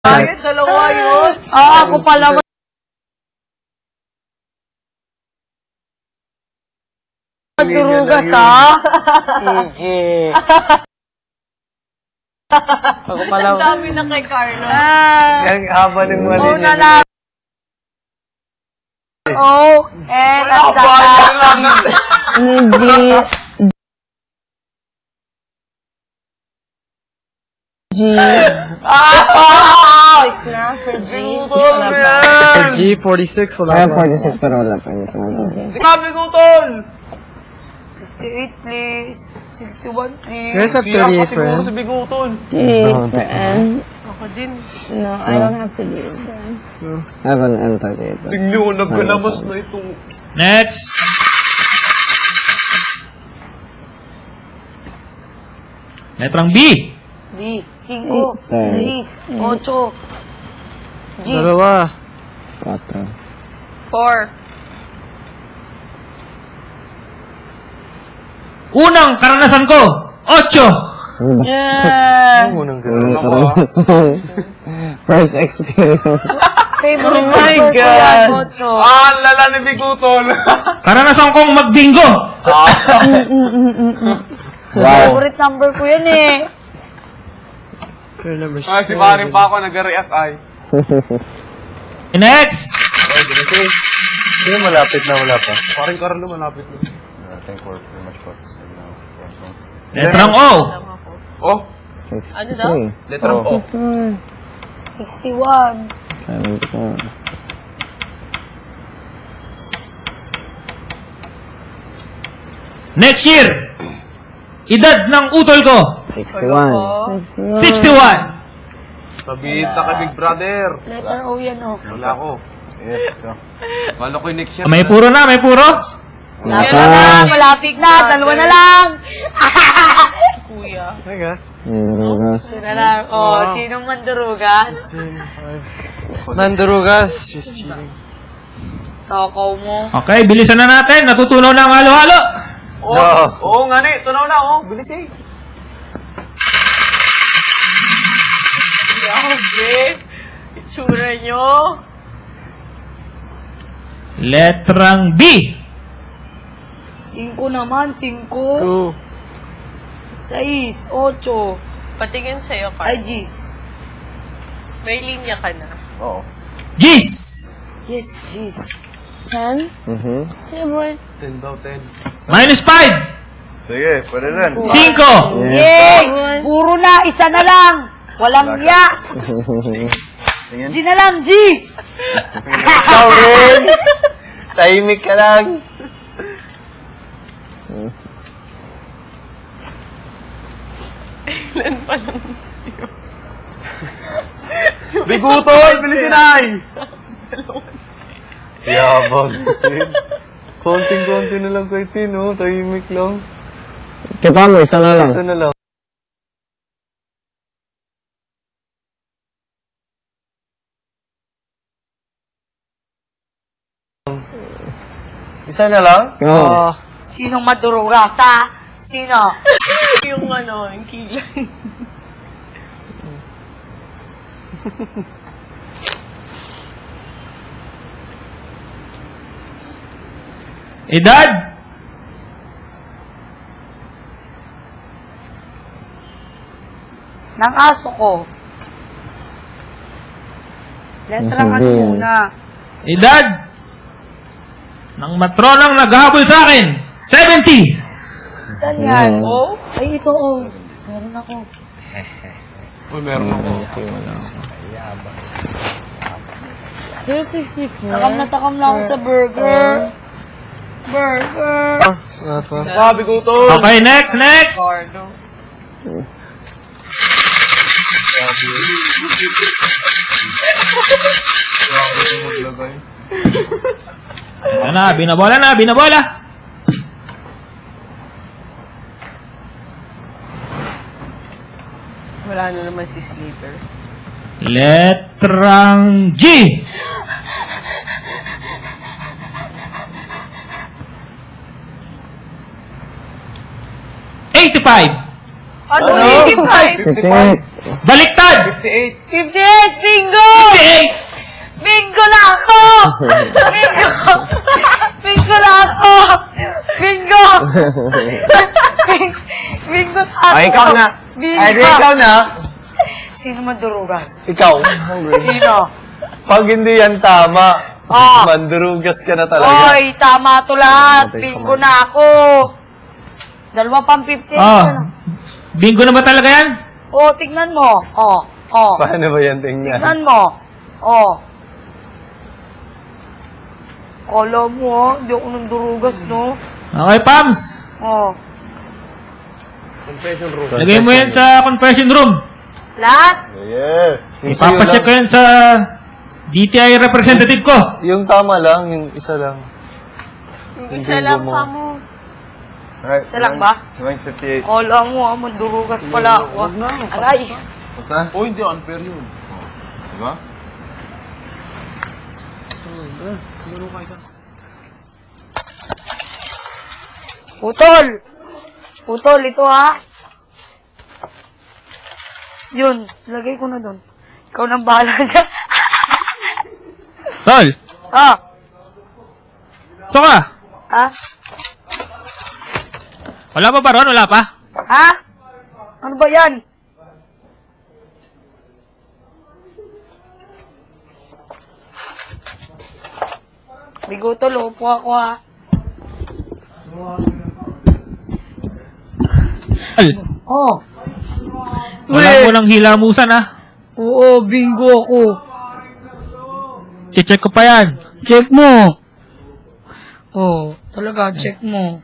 Ayos, dalawa yun. Ako pala. Durugas, ha? Sige. Ako pala. Ang dami na kay Carlo. Ang haba ng mali niya. Una lang. Oh, hindi. G. It's not for G. For G, 46, wala pa. 46 pero wala pa. Sabi ko, Tol! 58, please. 61, please. There's a 38, friend. Si Bigutol. Ako din. No, I don't have to be there. I have an N38. Tingnan ko, nagkalamas na itong... Next. Letrang B. B. 5, 6, 8, G. Dalawa. 4. 4. Unang karanasan ko, 8. Yeah. Unang gano'n ako. First experience. Favorite Oh my number ko God. yan, 8. Ang lala ni Bigutol. Karanasan kong magbingo. Wow. Favorite number ko yan eh. Fair number Si Maring pa ako nag-react ay. Next. Ay, ginasi. Hindi, malapit na, wala pa. Paring Carlo, malapit na. I think we're pretty much focused now. Letrang O. Oh, Ano daw? letrang O. 61. 74. Next year. Edad ng utol ko, 61. 61. Sabihin ta kay Big Brother. Letter O yan oh. Wala ko. Wala ko yung next year. May puro na, may puro. Malapit na, malapit na. Dalawa na lang. Kuya. Teka. Durugas. Sino na lang. Oh, sinong mandurugas? Nandurugas. She's cheating. Takaw mo. Okay, bilisan na natin. Natutunaw na ang halo-halo. Oo nga ni, tunaw na oh. Bilis eh. Grabe. Itsura nyo. Letrang B. 5 naman, 5. 2. 6, 8. Patingin sa'yo, Ay, Carl. G's. May linya ka na. Oo. Gis. Yes, G's. 10? Siyempre. 10 daw, 10. Minus 5. Sige, pwede rin. 5. Yay! Puro na, isa na lang. Walang ya. G na lang, G. Ikaw rin. Tahimik ka lang. Ilan pa lang sa'yo? Bigutol, bilisin ay! Yabang. Konting-konti na lang kay Tin, oh. Tahimik lang. Kita mo, isa na lang. Ito na lang. Isa na lang? Oo. Sinong madurugas, ha? Sino? Yung ano, yung kilay. Edad. Ng aso ko. Letra ano muna? Edad. Ng matronang naghahabol sa akin. 70. Saan yan? Oh? Ay, ito oh. Meron ako. Uy, meron ako. 064. Takam na ako sa burger. Burger. Wala pa. Ah, Bigutol! Okay, next, next. Carlo. Ayan na, binabola na, binabola. Wala na naman si Sleeper. Letrang G. $85. Ano? Ano? 85. 58. Baliktad! 58. Bingo! Bingo na ako! Bingo! Bingo na ako! Bingo! Bingo na ako! Ay, ikaw na. Bingo! Ay, di ikaw na. Sino mandurugas? Ikaw. Sino? Pag hindi yan tama, Ah. mandurugas ka na talaga. Oy, tama to lahat. Bingo na ako. Dalawa pang 58. Oh. Bingo na ba talaga yan? Oh, tignan mo. Oh. Paano ba yan tingnan? Tignan mo. Oh. Kala mo, hindi ako nandurugas, no? Okay, Pams. Oh. Confession room. Lagay mo yan sa confession room. Lahat? Yes. Ipapacheck ko yan sa DTI representative ko. Yung tama lang, yung isa lang. Isa lang pa mo. Alright. Isa lang ba? 58. Kala mo, mandurugas pala ako. Aray. Basta? Oh, hindi. Unfair yun. Diba? Putol! Putol, ito ha. Yun, lagay ko na doon. Ikaw nang bahala dyan. Tol, Ha? so ka? Ha? Wala pa ba ron? Wala pa? Ha? Ano ba yan? Bigutol, upo ako ha. Al, Oh. wala mo lang hilamusan ah. Oo, bingo ako. Check ko pa yan. Check mo. Oh, talaga, check mo.